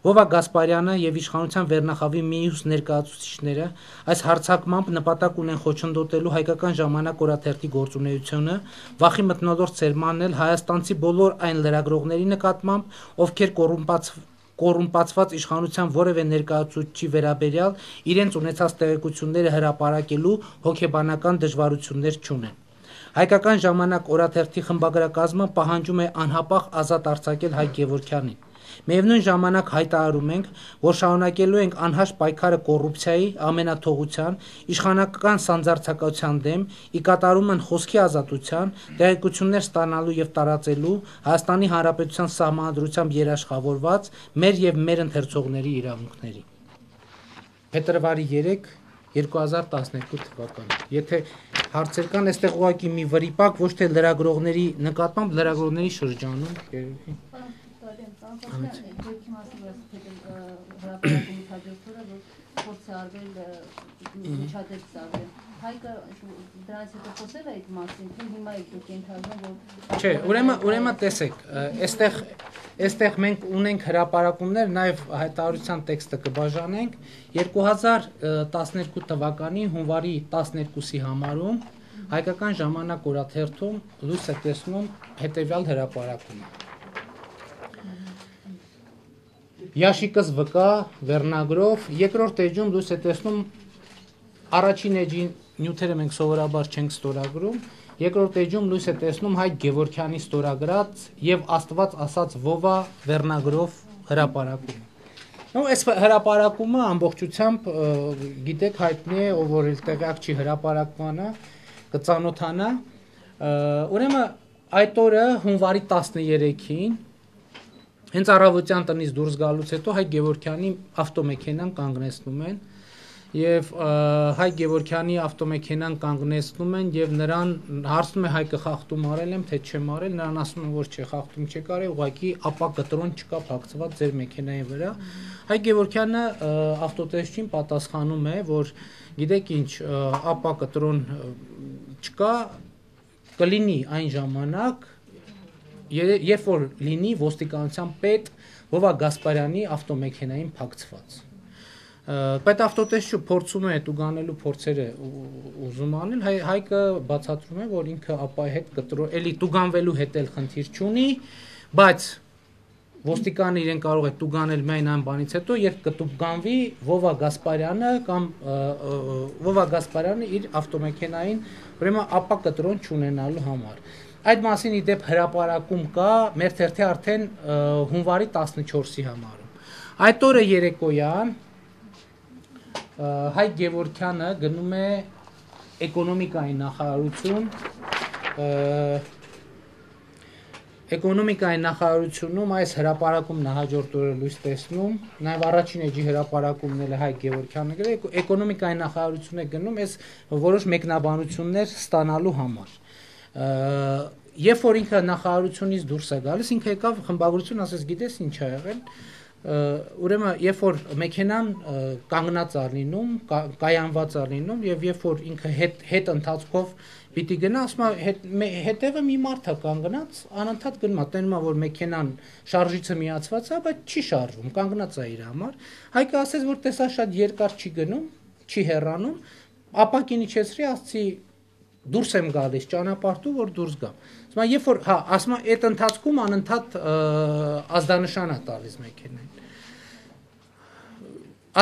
Վովա Գասպարյանը եւ իշխանության վերնախավի միուս ներկայացուցիչները այս հարձակմամբ նպատակ ունեն խոչընդոտելու հայկական ժամանակ օրաթերթի գործունեությունը, վախի մթնոլորտ սերմանել հայաստանցի բոլոր այն լրագրողների նկատմամբ, ովքեր կոռումպացված իշխանության որևէ ներկայացուցչի վերաբերյալ իրենց ունեցած տեղեկությունները հրապարակելու հոգեբանական դժվարություններ չունեն։ Հայկական ժամանակ օրաթերթի խմբագրակազմը պահանջում է անհապաղ ազատ արձակել Հայկ Գևորգյանին։ Միևնույն ժամանակ հայտարարում ենք, որ շարունակելու ենք անհաշ պայքարը կոռուպցիայի, ամենաթողության, իշխանական սանձարձակության դեմ, ի կատարումն խոսքի ազատության, տեղեկություններ ստանալու եւ տարածելու Հայաստանի Հանրապետության Սահմանադրությամբ երաշխավորված մեր եւ մեր ընթերցողների իրավունքների։ Փետրվարի 3 2012 թվական։ Եթե հարցեր կան, այստեղ ուղղակի մի վրիպակ, ոչ թե լրագրողների նկատմամբ, լրագրողների շրջանում երևի։ Չէ, ուրեմն տեսեք, այստեղ մենք ունենք հրապարակումներ, նաև հայտարարության տեքստը կբաժանենք 2012 թվականի հունվարի 12-ի համարում Հայկական ժամանակ օրաթերթում լույս է տեսնում հետևյալ հրապարակումը։ Յաշիկս վկա վերնագրով երկրորդ էջում լույս է տեսնում առաջին էջի նյութերը մենք սովորաբար չենք ստորագրում, երկրորդ էջում լույս է տեսնում Հայկ Գևորգյանի ստորագրած եւ Աստված ասած Վովա վերնագրով հրապարակում։ Այս հրապարակումը ամբողջությամբ գիտեք հայտնի է, ով որ տեղյակ չի հրապարակմանը, կծանոթանա։ Ուրեմն այդ օրը հունվարի 13-ին հենց առավոտյան տնից դուրս գալուց հետո Հայկ Գևորգյանի ավտոմեքենան կանգնեցնում են եւ Հայկ Գևորգյանի ավտոմեքենան կանգնեցնում են եւ նրան հարցնում է Հայկը խախտում արել եմ թե չեմ արել, նրան ասում են որ չէ, խախտում չեք արել, ուղղակի ապա կտրոն չկա փակցված ձեր մեքենայի վրա։ Հայկ Գևորգյանը ավտոտեսչին պատասխանում է, որ գիտեք ինչ, ապա կտրոն չկա, կլինի այն ժամանակ, երբ որ լինի ոստիկանության պետ Վովա Գասպարյանի ավտոմեքենային փակցված։ Պետ ավտոտեսչը փորձում է տուգանելու փորձերը ուզում անել, Հայկը բացատրում է, որ ինքը ապա հետ կտրոն, էլի տուգանվելու հետ էլ խնդիր չունի, բայց ոստիկանը իրեն կարող է տուգանել միայն այն բանից հետո, երբ կտուգանվի Վովա Գասպարյանը կամ Վովա Գասպարյանը իր ավտոմեքենային, ուրեմն ապա կտրոն չունենալու համար։ Այդ մասին իդեպ հրապարակում կա մեր թերթի արդեն հունվարի 14-ի համարում։ Այդ օրը երեկոյան Հայկ Գևորգյանը գնում է էկոնոմիկայի նախարարություն, էկոնոմիկայի նախարարությունում այս հրապարակումն է հաջորդ օրը լույս տեսնում, նաև առաջին էջի հրապարակումն էլ Հայկ Գևորգյանը գրել, էկոնոմիկայի նախարարություն է գնում այս որոշ մեկնաբանություններ ստանալու համար։ Երբ որ ինքը նախարարությունից դուրս է գալիս, ինքը եկավ խմբագրություն, ասես գիտես ինչ ա եղել, ուրեմն երբ որ մեքենան կանգնած է լինում, կայանված է լինում եւ երբ որ ինքը հետ ընթացքով պիտի գնա, ասում է հետևը մի մարդ է կանգնած, անընդհատ գնում է, տենում է որ մեքենան շարժիցը միացված է, բայց չի շարժվում, կանգնած է իր համար։ Հայկը ասեց որ տեսա շատ երկար չի գնում, չի հեռանում, ապակին իջեցրի, ասցի դուրս եմ գալիս ճանապարհով որ դուրս գամ։ Ասում երբ որ ասում այդ ընթացքում անընդհատ ազդանշան է տալիս մեքենային։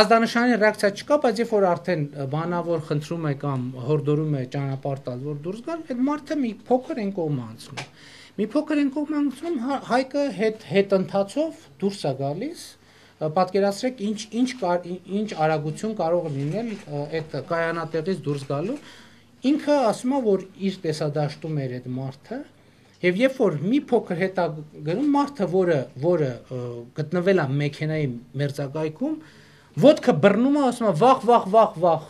Ազդանշանի ռեակցիա չկա, բայց երբ որ արդեն բանավոր խնդրում է կամ հորդորում է ճանապարհ տալ որ դուրս գալ, այդ մարդը մի փոքր են կողմ անցնում։ Մի փոքր են կողմ անցնում, Հայկը հետ ընթացով դուրս է գալիս, պատկերացրեք ինչ արագություն կարող լինել այդ կայանատեղից դուրս գալու։ Ինքը ասում է, որ իր տեսադաշտում էր այդ մարդը, եւ երբ որ մի փոքր հետ է գնում մարդը, որը գտնվել է մեքենայի մերձակայքում, ոտքը բռնում է, ասում է վախ,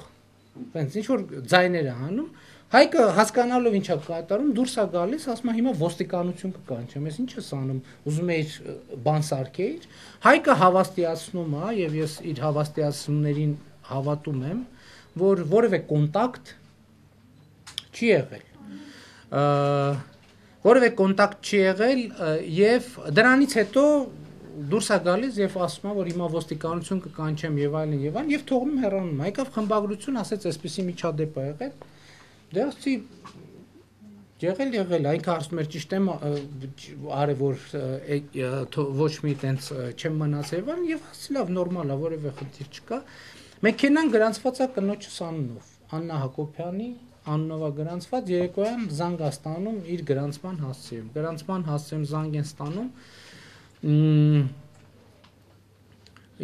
այնց ինչ որ ձայներ է անում, Հայկը հասկանալով ինչ է կատարում, դուրս է գալիս, ասում է հիմա ոստիկանություն կկանչեմ, ես ինչ ես անում, ուզում էիր բան սարքեիր, Հայկը հավաստիացնում է եւ ես իր հավաստիացումներին հավատում եմ, որ որևէ կոնտակտ չի եղել, որևէ կոնտակտ չի եղել եւ դրանից հետո դուրս է գալիս եւ ասում է որ հիմա ոստիկանություն կկանչեմ եւ այլն եւ թողնում հեռանում եկավ խմբագրություն ասեց այսպեսի միջադեպ ա եղել դե ասի եղել այնքան ասում էր ճիշտ եմ արի որ ոչ մի տենց չեմ մնացել եւ ասի լավ նորմալ է որևէ խնդիր չկա մեքենան գրանցված է կնոջս անունով Աննա Հակոբյանի անունով է գրանցված երեկոյան զանգ է ստանում իր գրանցման հասցեում զանգ են ստանում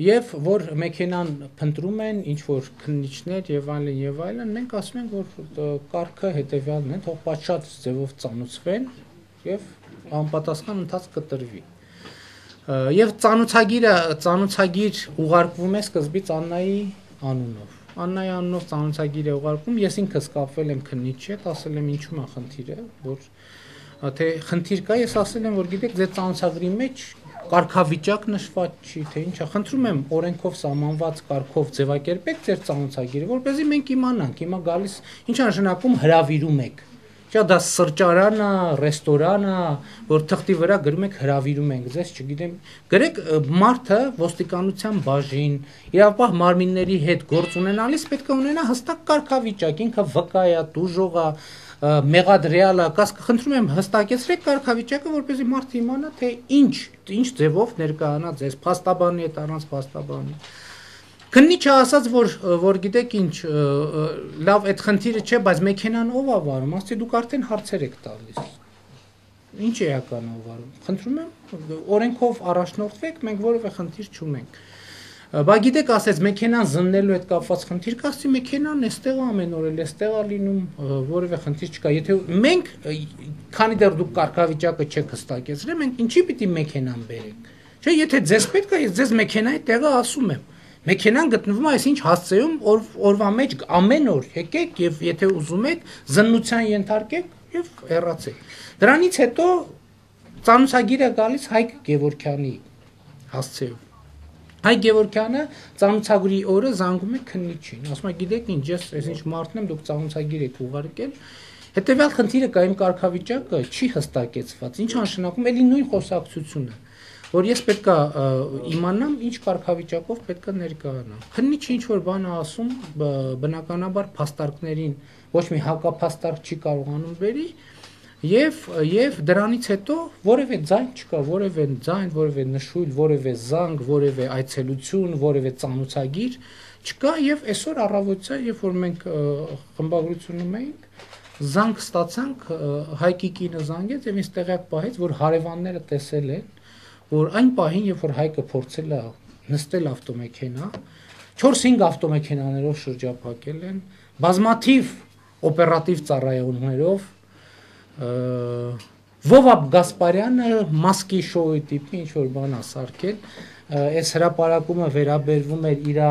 եւ որ մեքենան փնտրում են ինչ որ քննիչներ եւ այլն մենք ասում ենք որ կարգը հետեւյալն է թող պատշաճ ձևով ծանուցվեն եւ անպատասխան ընթացք կտրվի եւ ծանուցագիր ուղարկվում է սկզբից Աննայի անունով ծանուցագիր է ուղարկում ես ինքս կապվել եմ քննիչի հետ ասել եմ ինչու՞մ է խնդիրը որ թե խնդիր կա ես ասել եմ որ գիտեք ձեր ծանուցագրի մեջ կարգավիճակ նշված չի թե ինչա խնդրում եմ օրենքով սահմանված կարգով ձևակերպեք ձեր ծանուցագիրը որպեսզի մենք իմանանք հիմա գալիս ինչա նշանակում հրավիրում եք Չէ դա սրճարան է, ռեստորան է, որ թղթի վրա գրում եք հրավիրում ենք, ձեզ չգիտեմ, գրեք մարդը ոստիկանության բաժին, իրավապահ մարմինների հետ գործ ունենալիս պետք է ունենա հստակ կարգավիճակ, ինքը վկա է, տուժող է, մեղադրյալ է, խնդրում եմ հստակեցրեք կարգավիճակը, որպեսզի մարդը իմանա, թե ինչ ձևով ներկայանա ձեզ, փաստաբանի հետ առանց փաստաբանի։ Քննիչը ասաց, որ գիտեք ինչ, լավ այդ խնդիրը չէ, բայց մեքենան ով է վարում, ասեցի դուք արդեն հարցեր եք տալիս։ Ինչ էական ով վարում։ Խնդրում եմ, օրենքով առաջնորդվեք, մենք որևէ խնդիր չունենք։ Բա գիտեք, ասեց մեքենան զննելու հետ կապված խնդիր կա, ասեցի մեքենան էստեղ ամեն օր էլ էստեղ է լինում, որևէ խնդիր չկա։ Եթե մենք, քանի դեռ դուք կարգավիճակը չեք հստակեցրել, մենք ինչի պիտի մեքենան բերենք։ Չէ, եթե ձեզ պետք է, ես ձեզ մեքենայի տեղը ասում եմ։ Մեքենան գտնվում է այսինչ հասցեում օրվա մեջ ամեն օր եկեք եւ եթե ուզում եք զննության ենթարկեք եւ հեռացեք։ Դրանից հետո ծանուցագիրը գալիս Հայկ Գևորգյանի հասցեում։ Հայկ Գևորգյանը ծանուցագրի օրը զանգում է քննիչին, ասում է գիտեք ինչ ես այսինչ մարդն եմ դուք ծանուցագիր եք ուղարկել։ Հետեւյալ խնդիրը կա իմ կարգավիճակը չի հստակեցված։ Ինչ նշանակում էլի նույն խոսակցությունը որ ես պետք է իմանամ ինչ կարգավիճակով պետք է ներկայանամ։ Քննիչը ինչ որ բան է ասում, բնականաբար փաստարկներին ոչ մի հակափաստարկ չի կարողանում բերի եւ դրանից հետո որևէ ձայն չկա, որևէ նշույլ, որևէ զանգ, որևէ այցելություն, որևէ ծանուցագիր չկա եւ այսօր առավոտյան երբ որ մենք խմբագրությունում էինք զանգ ստացանք Հայկի կինը զանգեց եւ ինձ տեղյակ պահեց որ հարևանները տեսել են որ այն պահին, երբ որ Հայկը փորձել է նստել ավտոմեքենա, 4-5 ավտոմեքենաներով շրջափակել են, բազմաթիվ օպերատիվ ծառայողներով, Վովա Գասպարյանը մասկի շոուի տիպի ինչ-որ բան է սարքել, այս հրապարակումը վերաբերվում էր իրա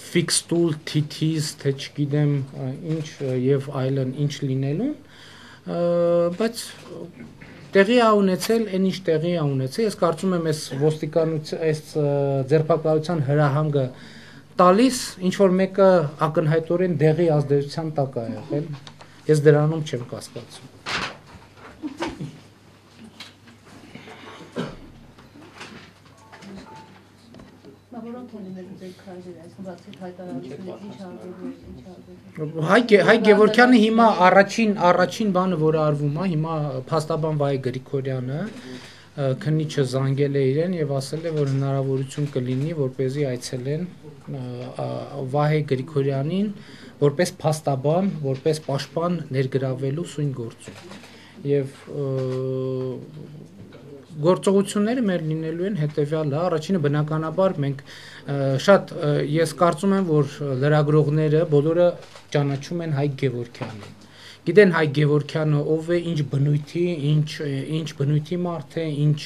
ֆիքստուլ, թիթիզ, թե չգիտեմ ինչ եւ այլն ինչ լինելուն, բայց տեղի է ունեցել, այն ինչ տեղի է ունեցել, ես կարծում եմ այս ոստիկանության, այս ձերբակալության հրահանգը տալիս, ինչ որ մեկը ակնհայտորեն դեղի ազդեցության տակ է եղել, ես դրանում չեմ կասկածում։ Հայկ Գևորգյանը հիմա առաջին բանը, որը արվում է, հիմա փաստաբան Վահե Գրիգորյանը քննիչը զանգել է իրեն եւ ասել է, որ հնարավորություն կլինի, որպեսզի այցելեն Վահե Գրիգորյանին որպես փաստաբան, որպես պաշտպան ներգրավելու սույն գործում։ Եվ գործողությունները մեր լինելու են հետեւյալը, առաջինը բնականաբար մենք շատ ես կարծում եմ, որ լրագրողները բոլորը ճանաչում են Հայկ Գևորգյանին։ Գիտեն Հայկ Գևորգյանը ով է, ինչ բնույթի, ինչ բնույթի մարդ է, ինչ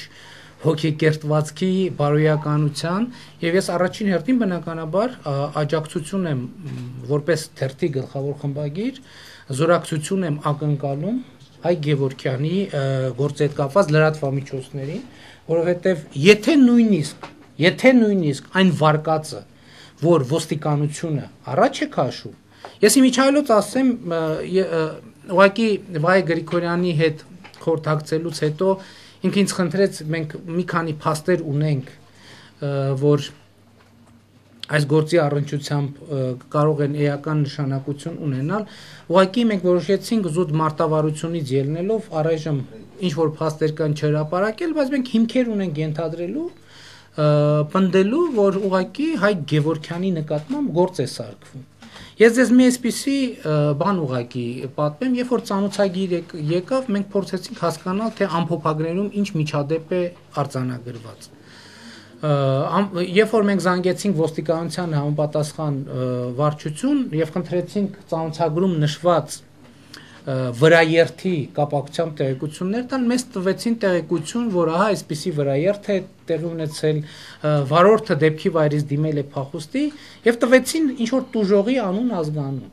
հոգեկերտվածքի բարոյականության եւ ես առաջին հերթին բնականաբար աջակցություն եմ որպես թերթի գլխավոր խմբագիր, զորակցություն եմ ակնկալում Հայկ Գևորգյանի գործի հետ կապված լրատվամիջոցներին, որովհետև եթե նույնիսկ այն վարկածը, որ ոստիկանությունը առաջ է քաշում, ես իմիջայլոց ասեմ, ուղղակի Վահե Գրիգորյանի հետ խորհրդակցելուց հետո ինքը ինձ խնդրեց մենք մի քանի փաստեր ունենք, որ այս գործի առնչությամբ կարող են էական նշանակություն ունենալ, ուղղակի մենք որոշեցինք զուտ մարտավարությունից ելնելով առայժմ ինչ որ փաստեր կան չհրապարակել, բայց մենք հիմքեր ունենք ենթադրելու, պնդելու, որ ուղղակի Հայկ Գևորգյանի նկատմամբ գործ է սարքվում։ Ես ձեզ մի այսպիսի բան ուղղակի պատմեմ, երբ որ ծանոթագիր եկավ, մենք փորձեցինք հասկանալ, թե ամփոփագրերում ինչ միջադեպ է արձանագրված։ Երբ որ մենք զանգեցինք ոստիկանության համապատասխան վարչություն եւ խնդրեցինք ծանոթագրում նշված վրաերթի կապակցությամբ տեղեկություններ տան, մեզ տվեցին տեղեկություն, որ ահա այսպիսի վրաերթ է տեղի ունեցել, վարորդը դեպքի վայրից դիմել է փախուստի եւ տվեցին ինչ որ տուժողի անուն ազգանուն։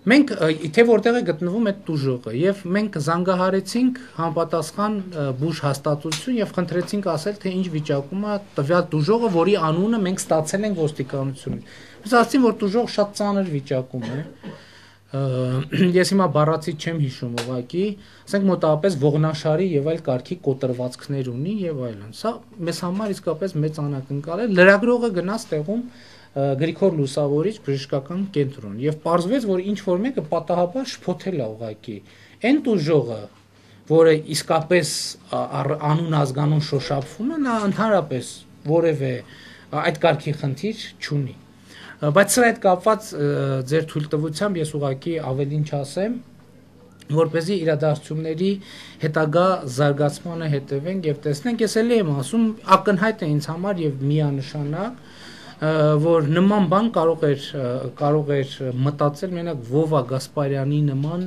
Մենք թե որտեղ է գտնվում այդ տուժողը եւ մենք զանգահարեցինք համապատասխան բուժ հաստատություն եւ խնդրեցինք ասել, թե ինչ վիճակում է տվյալ տուժողը, որի անունը մենք ստացել ենք ոստիկանությունից։ Biz ասացին, որ տուժող շատ ծանր վիճակում է։ Ես հիմա բառացի չեմ հիշում ուղղակի, ասենք մոտավորապես ողնաշարի եւ այլ կարգի կոտրվածքներ ունի եւ այլն։ Սա մեզ համար իսկապես մեծ անակնկալ է։ Լրագրողը գնաց տեղում Գրիգոր Լուսավորիչ բժշկական կենտրոն եւ պարզվեց, որ ինչ որ մեկը պատահաբար շփոթել է ուղղակի այն տուժողը, որը իսկապես անուն ազգանուն շոշափվում է, նա ընդհանրապես որևէ այդ կարգի խնդիր չունի։ Բայց սրա հետ կապված ձեր թույլտվությամբ ես ուղղակի ավելին չասեմ, որպեսզի իրադարձությունների հետագա զարգացմանը հետևենք եւ տեսնենք, ես էլի եմ ասում, ակնհայտ է ինձ համար եւ միանշանակ, որ նման բան կարող էր մտածել մենակ Վովա Գասպարյանի նման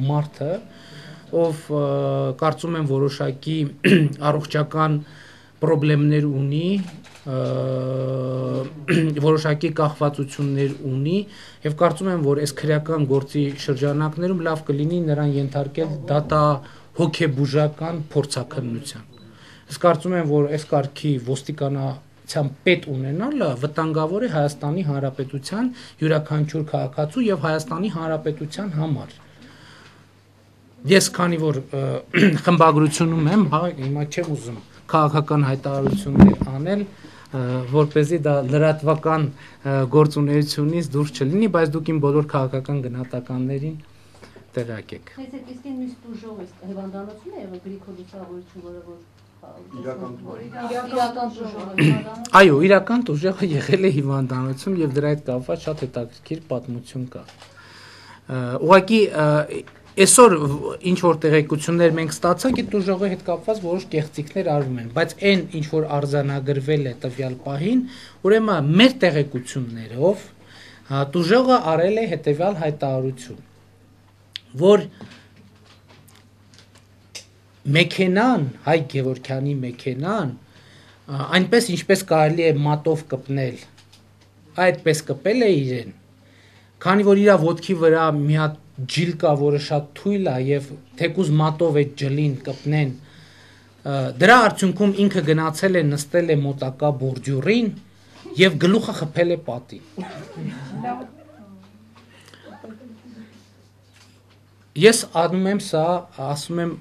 մարդը, ով կարծում եմ որոշակի առողջական խնդիրներ ունի, որոշակի կախվածություններ ունի եւ կարծում եմ, որ այս քրեական գործի շրջանակներում լավ կլինի նրան ենթարկել դատահոգեբուժական փորձաքննության։ Ես կարծում եմ, որ այս կարգի ոստիկանության պետ ունենալը վտանգավոր է Հայաստանի Հանրապետության յուրաքանչյուր քաղաքացու եւ Հայաստանի Հանրապետության համար։ Ես քանի որ խմբագրությունում եմ, հիմա չեմ ուզում քաղաքական հայտարարություններ անել, որպեսզի դա լրատվական գործունեությունից դուրս չլինի, բայց դուք իմ բոլոր քաղաքական գնահատականներին տեղյակ եք։ Այս իսկ միշտ տուժող է հիվանդանոցում է եղել Գրիգոր Լուսավորիչը, որը իրական տուժող։ Այո, իրական տուժողը եղել է հիվանդանոցում եւ դրա հետ կապված շատ հետաքրքիր պատմություն կա։ Ուղղակի այսօր ինչ որ տեղեկություններ մենք ստացանք, այդ տուժողի հետ կապված որոշ կեղծիքներ արվում են, բայց այն ինչ որ արձանագրվել է տվյալ պահին, ուրեմն մեր տեղեկություններով տուժողը արել է հետեւյալ հայտարարություն, որ մեքենան, Հայկ Գևորգյանի մեքենան, այնպես ինչպես կարելի է մատով կպնել, այդպես կպել է իրեն, քանի որ իր ոտքի վրա մի հատ ջիլ կա, որը շատ թույլ է եւ թեկուզ մատով այդ ջլին կպնեն, դրա արդյունքում ինքը գնացել է նստել է մոտակա բորջուրին եւ գլուխը խփել է պատին։ Ես անում եմ սա, ասում եմ,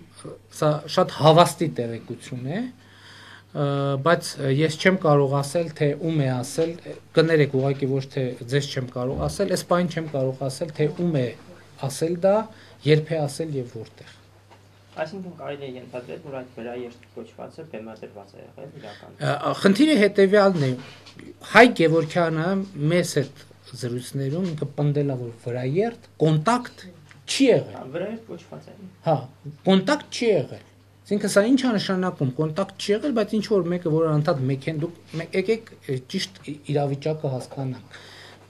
սա շատ հավաստի տեղեկություն է, բայց ես չեմ կարող ասել, թե ում է ասել, կներեք ուղղակի ոչ թե ձեզ չեմ կարող ասել, այս բան չեմ կարող ասել, թե ում է ասել դա, երբ է ասել եւ որտեղ։ Այսինքն կարելի է ենթադրել, որ այդ վրաերթ կոչվածը բեմադրված է եղել իրական։ Խնդիրը հետեւյալն է, Հայկ Գևորգյանը մեզ հետ զրույցներում ինքը պնդել է, որ վրաերթ կոնտակտ չի եղել։ Վրաերթ կոչված է։ Հա, կոնտակտ չի եղել։ Այսինքն սա ինչ է նշանակում, կոնտակտ չի եղել, բայց ինչ որ մեկը, որ անդադ մեքեն դուք եկեք ճիշտ իրավիճակը հասկանանք։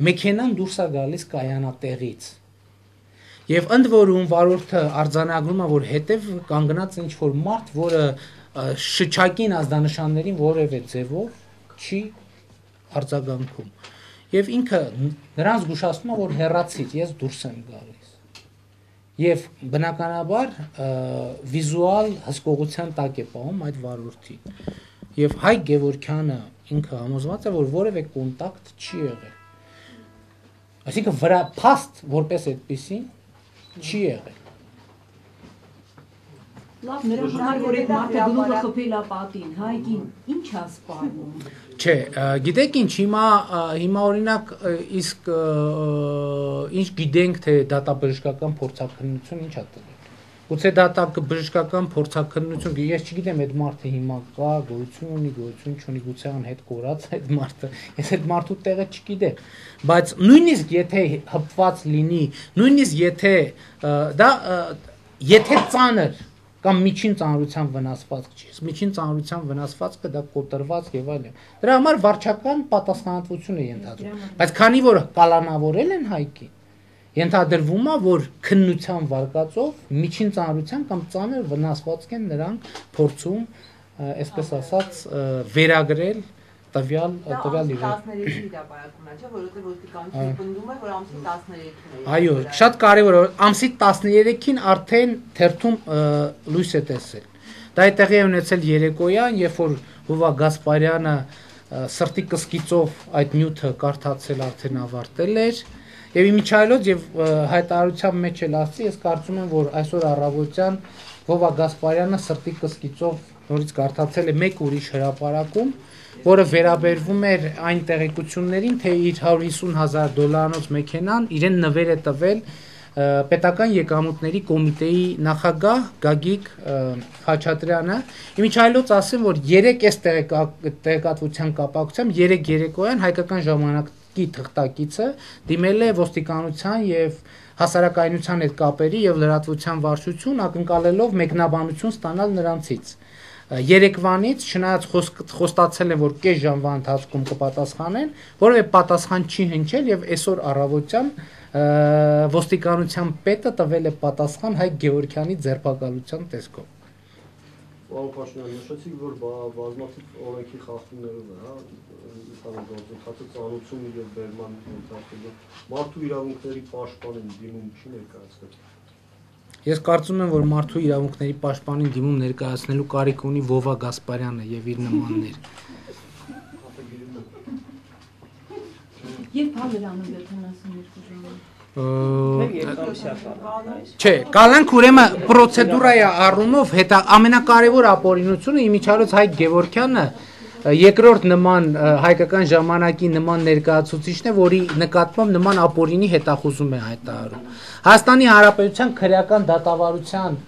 Մեքենան դուրս է գալիս կայանատեղից։ Եվ ընդ որում վարորդը արձանագրում է, որ հետև կանգնած ինչ որ մարդ, որը շչակին ազդանշաններին որևէ ձևով չի արձագանքում։ Եվ ինքը նրան զգուշացնում է, որ հեռացից ես դուրս եմ գալիս։ Եվ բնականաբար վիզուալ հսկողության տակ է պահում այդ վարորդին։ Եվ Հայկ Գևորգյանը ինքը համոզված է, որ որևէ կոնտակտ չի եղել։ Այսինքն վրա փաստ որպես այդպեսին չի եղել։ Լավ, նրա համար որ այդ մարդը գլուխը խփել է պատին, հայկին, ի՞նչ է սպառնում։ Չէ, գիտեք ինչ, հիմա օրինակ իսկ ինչ գիտենք թե դատաբժշկական փորձաքննություն ինչ է տվել։ Գուցե դատաբժշկական փորձաքննություն, ես չգիտեմ այդ մարդը հիմա կա, գոյություն ունի, գոյություն չունի, գուցե անհետ կորած այդ մարդը, ես այդ մարդու տեղը չգիտեմ, բայց նույնիսկ եթե հպված լինի, նույնիսկ եթե ծանր կամ միջին ծանրության վնասվածք չի, միջին ծանրության վնասվածքը դա կոտրված եւ այլն։ Դրա համար վարչական պատասխանատվություն է ենթադրվում, բայց քանի որ կալանավորել են հայկին, ենթադրվում է, որ քննության վարկածով միջին ծանրության կամ ծանր վնասվածք են նրանք փորձում, այսպես ասած, վերագրել տվյալ իրավունք։ 13-ի հրապարակումն է, չէ՞, որովհետեւ ոստիկանությունը պնդում է, որ ամսի 13-ին է։ Այո, շատ կարևոր է, ամսի 13-ին արդեն թերթում լույս է տեսել։ Դա է տեղի ունեցել երեկոյան, երբ որ Վովա Գասպարյանը սրտի կսկիծով այդ նյութը կարդացել արդեն ավարտել էր, եւ իմիջայլոց եւ հայտարարության մեջ էլ ասի, ես կարծում եմ, որ այսօր առավոտյան Վովա Գասպարյանը սրտի կսկիծով նորից կարդացել է մեկ ուրիշ հրապարակում, որը վերաբերվում էր այն տեղեկություններին, թե իր $150,000 մեքենան իրեն նվեր է տվել պետական եկամուտների կոմիտեի նախագահ Գագիկ Խաչատրյանը։ Իմիջայլոց ասեմ, որ 3 այս տեղեկատվության կապակցությամբ 3 երեկոյան հայկական ժամանակի թղթակիցը դիմել է ոստիկանության եւ հասարակայնության հետ կապերի եւ լրատվության վարչություն, ակնկալելով մեկնաբանություն ստանալ նրանցից։ Երեկվանից չնայած խոստացել են, որ կես ժամվա ընթացքում կպատասխանեն, որովհետեւ պատասխան չի հնչել եւ այսօր առավոտյան ոստիկանության պետը տվել է պատասխան Հայկ Գևորգյանի ձերբակալության տեսքով։ Պարոն Փաշինյան, նշեցիք, որ բազմաթիվ օրենքի խախտումներով է, ընդհանուր գործընթացը ծանոթություն եւ բերման ընթացքում մարդու իրավունքների պաշտպանին դիմում չի ներկայացվել։ Ես կարծում եմ, որ մարդու իրավունքների պաշտպանին դիմում ներկայացնելու կարիք ունի Վովա Գասպարյանը եւ իր նմանները։ Երբ հալերանում 72 ժամը։ Չէ, կալանք ուրեմն պրոցեդուրայի առումով ամենակարևոր ապօրինությունը իմիջիայլոց Հայկ Գևորգյանը երկրորդ նման հայկական ժամանակի նման ներկայացուցիչն է, որի նկատմամբ նման ապօրինի հետախուզում է հայտարարում։ Հայաստանի Հանրապետության քրեական դատավարության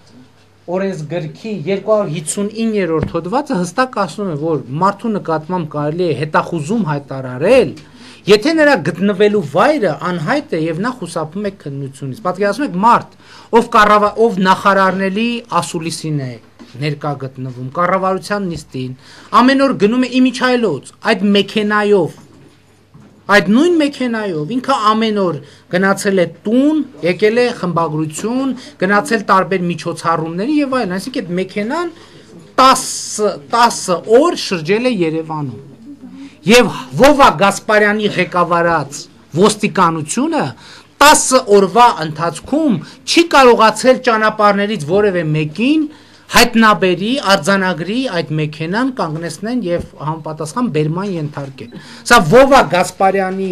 օրենսգրքի 259-րդ հոդվածը հստակ ասում է, որ մարդու նկատմամբ կարելի է հետախուզում հայտարարել, եթե նրա գտնվելու վայրը անհայտ է եւ նա խուսափում է քննությունից։ Պատկերացնում եք մարդ, ով նախարարների ասուլիսին է ներկա գտնվում, կառավարության նիստին, ամեն օր գնում է իմիջայլոց, այդ մեքենայով, այդ նույն մեքենայով, ինքը ամեն օր գնացել է տուն, եկել է խմբագրություն, գնացել տարբեր միջոցառումների եւ այլն, այսինքն այդ մեքենան 10 օր շրջել է Երևանում։ Եվ Վովա Գասպարյանի ղեկավարած ոստիկանությունը 10 օրվա ընթացքում չի կարողացել ճանապարհներից որևէ մեկին հայտնաբերի, արձանագրի այդ մեքենան կանգնեցնեն եւ համապատասխան բերման ենթարկեն։ Սա Վովա Գասպարյանի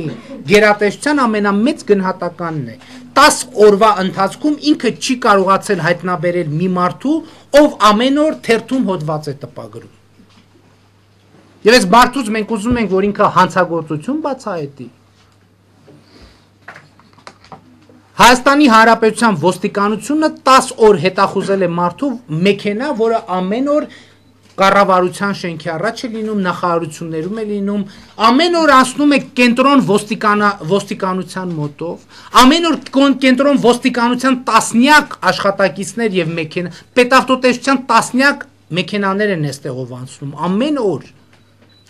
գերատեսչության ամենամեծ գնահատականն է։ 10 օրվա ընթացքում ինքը չի կարողացել հայտնաբերել մի մարդու, ով ամեն օր թերթում հոդված է տպագրում։ Եվ այս մարդուց մենք ուզում ենք, որ ինքը հանցագործություն բացահայտի։ Հայաստանի Հանրապետության ոստիկանությունը 10 օր հետախուզել է մարդու մեքենա, որը ամեն օր կառավարության շենքի առաջ է լինում, նախարարություններում է լինում, ամեն օր անցնում է կենտրոն ոստիկանության մոտով, ամեն օր կենտրոն ոստիկանության տասնյակ աշխատակիցներ եւ մեքենա, պետավտոտեսչության տասնյակ մեքենաներ են այստեղով անցնում, ամեն օր։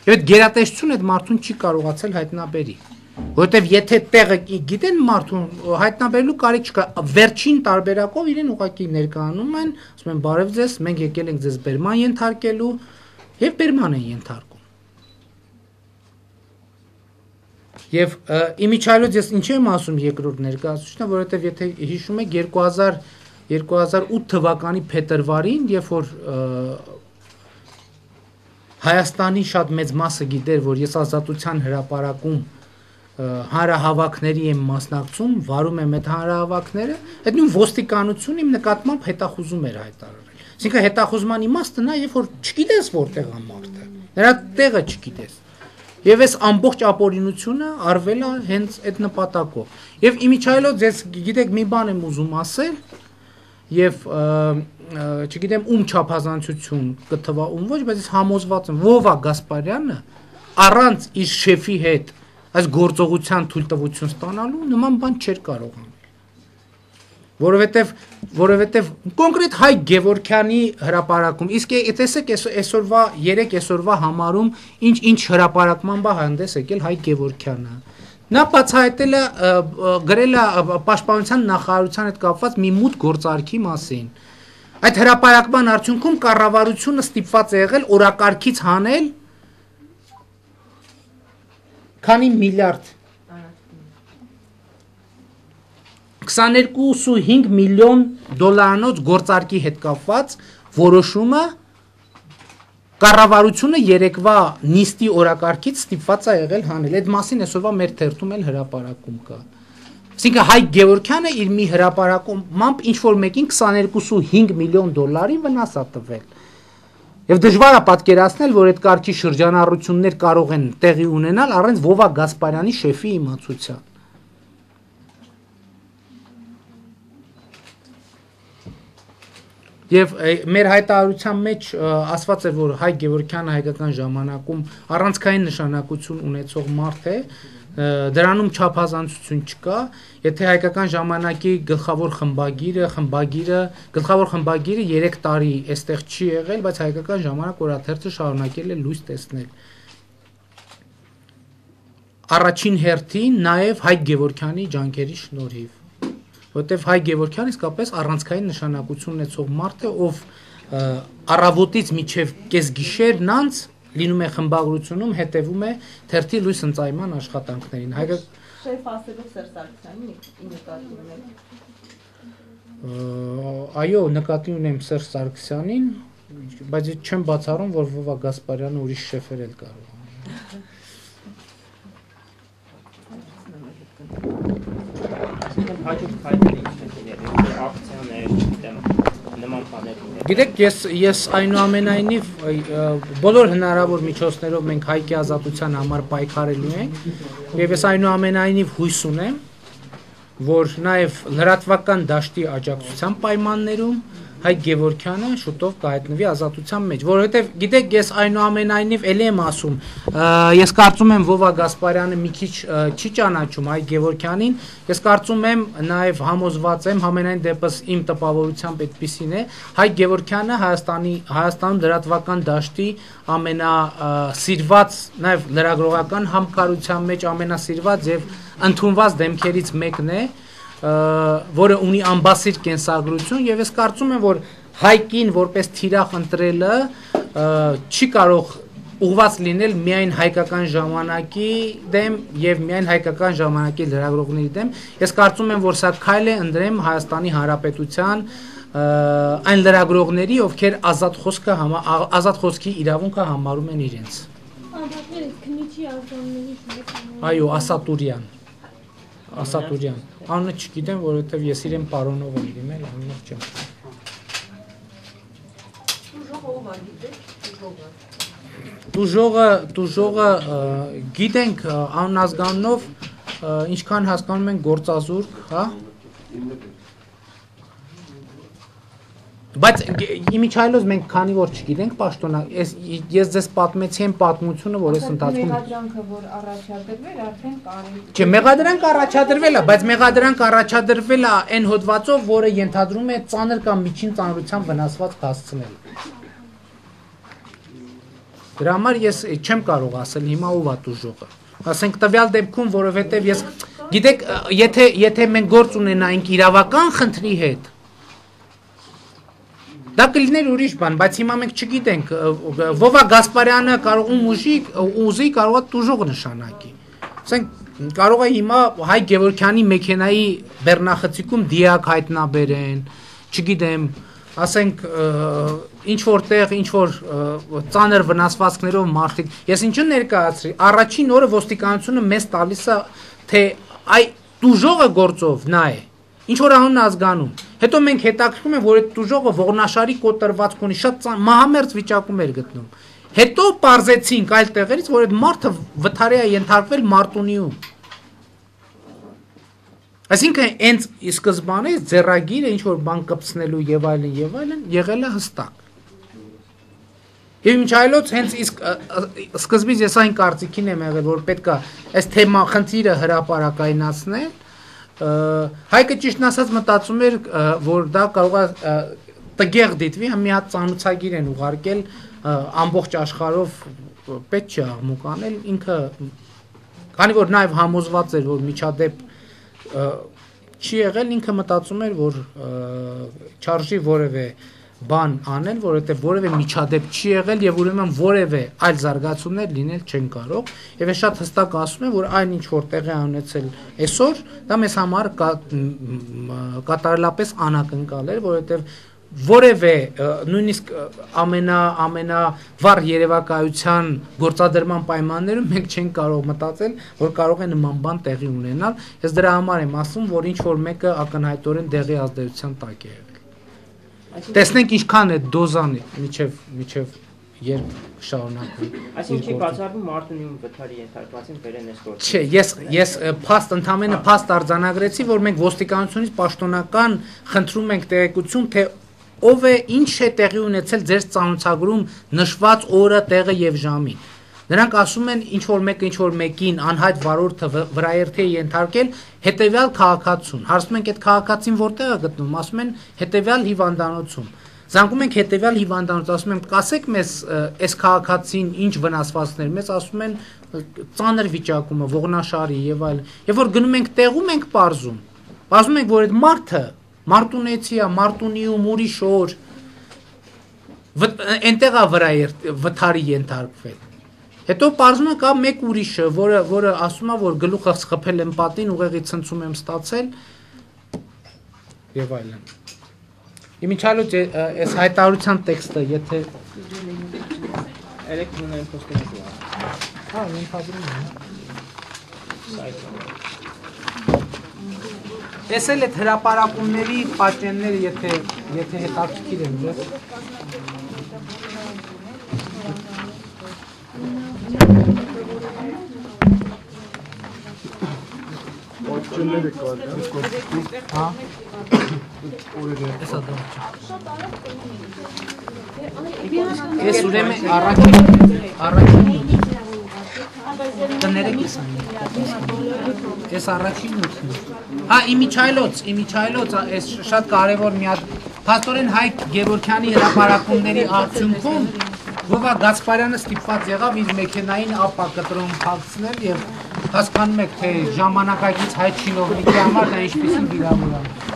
Եվ այդ գերատեսչությունը այդ մարդուն չի կարողացել հայտնաբերի։ Որովհետև եթե տեղը գիտեն մարդուն, հայտնաբերելու կարիք չկա, վերջին տարբերակով իրեն ուղղակի ներկայանում են, ասում են բարև ձեզ, մենք եկել ենք ձեզ բերման ենթարկելու եւ բերման են ենթարկում։ Եվ իմիջիայլոց ես ինչի եմ ասում երկրորդ ներկայացուցիչն, որովհետև եթե հիշում եք 2008 թվականի փետրվարին, երբ որ Հայաստանի շատ մեծ մասը գիտեր, որ ես Ազատության հրապարակում հանրահավաքների եմ մասնակցում, վարում եմ այդ հանրահավաքները, այդ նույն ոստիկանությունը իմ նկատմամբ հետախուզում էր հայտարարել։ Այսինքն հետախուզման իմաստը նա երբ որ չգիտես որտեղ է մարդը, նրա տեղը չգիտես։ Եվ այս ամբողջ ապօրինությունը արվել է հենց այդ նպատակով։ Եվ իմիջայլոց ես գիտեք մի բան եմ ուզում ասել, եւ չգիտեմ ում չափազանցություն կթվա ում ոչ, բայց ես համոզված եմ Վովա Գասպարյանը առանց իր շեֆի հետ այս գործողության թույլտվություն ստանալու նման բան չէր կարող անել։ Որովհետև կոնկրետ Հայ Գևորգյանի հրապարակում, իսկ տեսեք այսօրվա 3 այսօրվա համարում ինչ հրապարակման բա հանդես եկել Հայ Գևորգյանը։ Նա բացահայտել է գրել է պաշտպանության նախարարության հետ կապված մի մութ գործարքի մասին։ Այդ հրապարակման արդյունքում կառավարությունը ստիպված է եղել օրակարգից հանել քանի միլիարդ 22.5 միլիոն դոլարանոց գործարքի հետ կապված որոշումը կառավարությունը երեկվա նիստի օրակարգից ստիպված է եղել հանել։ Այդ մասին այսօրվա մեր թերթում էլ հրապարակում կա։ Այսինքն Հայ Գևորգյանը իր մի հրապարակումամբ ինչ որ մեկին 22.5 միլիոն դոլարի վնաս է տվել։ Եվ դժվար է պատկերացնել, որ այդ կարգի շրջանառություններ կարող են տեղի ունենալ առանց Վովա Գասպարյանի շեֆի իմացության։ Եվ մեր հայտարարության մեջ ասված է, որ Հայ Գևորգյանը հայկական ժամանակում առանցքային նշանակություն ունեցող մարդ է, դրանում չափազանցություն չկա, եթե հայկական ժամանակի գլխավոր խմբագիրը 3 տարի այստեղ չի եղել, բայց հայկական ժամանակ օրաթերթը շարունակել է լույս տեսնել։ Առաջին հերթին նաև Հայ Գևորգյանի ջանքերի շնորհիվ։ Որտեվ Հայ Գևորգյանը իսկապես առանցքային նշանակություն ունեցող մարդ է, ով առավոտից մինչև կեսգիշերն անց լինում է խմբագրությունում, հետևում է թերթի լույս ընծայման աշխատանքներին։ Շեֆ ասելով Սերժ Սարգսյանին նկատի ունեք։ Այո, նկատի ունեմ Սերժ Սարգսյանին, բայց չեմ բացառում, որ Վովա Գասպարյանը ուրիշ շեֆեր էլ կարող է։ Հաջորդ քայլերը ինչ են լինելու, ակցիաներ, գիտեմ, նման բաներ։ Գիտեք, ես այնուամենայնիվ բոլոր հնարավոր միջոցներով մենք հայկի ազատության համար պայքարելու ենք, եւ ես այնուամենայնիվ հույս ունեմ, որ նաեւ լրատվական դաշտի աջակցության պայմաններում Հայ Գևորգյանը շուտով կհայտնվի ազատության մեջ, որովհետև գիտեք, ես այնուամենայնիվ ելի եմ ասում, ես կարծում եմ Վովա Գասպարյանը մի քիչ չի ճանաչում Հայ Գևորգյանին, ես կարծում եմ նաև համոզված եմ, համենայն դեպս իմ տպավորությամբ այդպիսին է, Հայ Գևորգյանը Հայաստանում լրատվական դաշտի ամենասիրված, նաև լրագրողական համկարության մեջ ամենասիրված եւ ընդունված դեմքերից մեկն է, որը ունի ամբասիր կենսագրություն եւ ես կարծում եմ, որ հայկին որպես թիրախ ընտրելը չի կարող ուղղված լինել միայն հայկական ժամանակի դեմ եւ միայն հայկական ժամանակի լրագրողների դեմ։ Ես կարծում եմ, որ սա քայլ է ընտրեմ Հայաստանի Հանրապետության այն լրագրողների, ովքեր ազատ խոսքի իրավունքը համարում են իրենց։ Այո, Ասատուրյան։ Անունը չգիտեմ, որովհետև ես իրեն պարոնով եմ դիմել, անունով չեմ։ Տուժողը գիտենք անազգանունով, ինչքան հասկանում են գործազուրկ, հա։ Բայց իմիջայլոց մենք քանի որ չգիտենք պաշտոնակ, ես ձեզ պատմեցի այն պատմությունը, որ ես ընթացքում մեղադրանքը, որ առաջադրվել, արդեն կարելի։ Չէ, մեղադրանք առաջադրվել է, բայց մեղադրանք առաջադրվել է այն հոդվածով, որը ենթադրում է ծանր կամ միջին ծանրության վնասվածք հասցնել։ Դրա համար ես չեմ կարող ասել հիմա ով է տուժողը։ Ասենք տվյալ դեպքում, որովհետև ես գիտեք, եթե մենք գործ ունենայինք իրավական խնդրի հետ, դա կլիներ ուրիշ բան, բայց հիմա մենք չգիտենք, Վովա Գասպարյանը կարող ուզի կարող է տուժող նշանակի։ Ասենք կարող է հիմա Հայ Գևորգյանի մեքենայի բեռնախցիկում դիակ հայտնաբերեն, չգիտեմ, ասենք ինչ որտեղ ինչ որ ծանր վնասվածքներով մարդիկ։ Ես ինչու ներկայացրի, առաջին օրը ոստիկանությունը մեզ տալիս է, թե այ տուժողը գործով նա է։ ինչ որ անուն ազգանում։ Հետո մենք հետաքրքրում ենք, որ այդ տուժողը ողնաշարի կոտրվածք ունի, շատ մահամերձ վիճակում էր գտնում։ Հետո պարզեցինք այլ տեղերից, որ այդ մարդը վթարի է ենթարկվել Մարտունիում։ Այսինքն հենց ի սկզբանե ձեռագիրը ինչ որ բան կպցնելու եւ այլն եղել է հստակ։ Եվ ինչ այլոց հենց իսկ սկզբից ես այն կարծիքին եմ եղել, որ պետք է այս թեմա խնդիրը հրապարակայնացնել։ Հայկը ճիշտն ասած մտածում էր, որ դա կարող է տգեղ դիտվի, մի հատ ծանուցագիր են ուղարկել ամբողջ աշխարհով պետք չի աղմուկ անել, ինքը քանի որ նաև համոզված էր, որ միջադեպ չի եղել, ինքը մտածում էր, որ չարժի որևէ բան անել, որովհետև որևէ միջադեպ չի եղել եւ ուրեմն որևէ այլ զարգացումներ լինել չեն կարող եւ ես շատ հստակ ասում եմ, որ այն ինչ որ տեղի ունեցել այսօր, դա մեզ համար կատարելապես անակնկալ էր, որովհետև որևէ նույնիսկ ամենավառ երևակայության գործադրման պայմաններում մենք չենք կարող մտածել, որ կարող է նման բան տեղի ունենալ։ Ես դրա համար եմ ասում, որ ինչ որ մեկը ակնհայտորեն դեղի ազդեցության տակ է եղել։ Տեսնենք ինչքան է դոզան միջև երբ շարունակվի։ Այսինքն չի բացառվում Մարտունիում վթարի ենթարկվածին բերեն այս գործը։ Չէ, ես ընդհանրապես փաստ արձանագրեցի, որ մենք ոստիկանությունից պաշտոնական խնդրում ենք տեղեկություն, թե ով է, ինչ է տեղի ունեցել ձեր ծանոթագրում նշված օրը, տեղը եւ ժամին։ Նրանք ասում են ինչ որ մեկին անհայտ վարորդը վրաերթի է ենթարկել հետեւյալ քաղաքացուն։ Հարցնում ենք այդ քաղաքացին որտեղ է գտնվում, ասում են հետեւյալ հիվանդանոցում։ Զանգում ենք հետեւյալ հիվանդանոց, ասում եմ կասեք մեզ այս քաղաքացին ինչ վնասվածքներ, մեզ ասում են ծանր վիճակում է, ողնաշարի եւ այլն։ Եվ որ գնում ենք տեղում ենք պարզում։ Պարզում ենք, որ այդ մարդը Մարտունեցի է, Մարտունիում ուրիշ օր այնտեղ է վթարի ենթարկվել։ Հետո պարզում է կա մեկ ուրիշը, որը ասում է, որ գլուխը խփել եմ պատին, ուղեղի ցնցում եմ ստացել եւ այլն։ Իմիջալոց այս հայտարարության տեքստը, եթե էլեկտրոնային փոստերով։ հա, ենթադրում եմ։ Տեսել այդ հրապարակումների պատճենները, եթե հետաքրքիր են ձեզ։ Պատճենները կար, հա։ օրերը։ Ես ուրեմն առաջին տներեք ես այն։ Ես առաջին նույնն։ Հա, իմիջայլոց, այս շատ կարևոր մի հատ փաստորեն Հայկ Գևորգյանի հրապարակումների արդյունքում Գովա Գասպարյանը ստիպված եղավ իր մեքենային ապա կտրոն փակցնել եւ հասկանում եք թե ժամանակակից հայ չինովնիկի համար դա ինչպեսին վիրավորում է։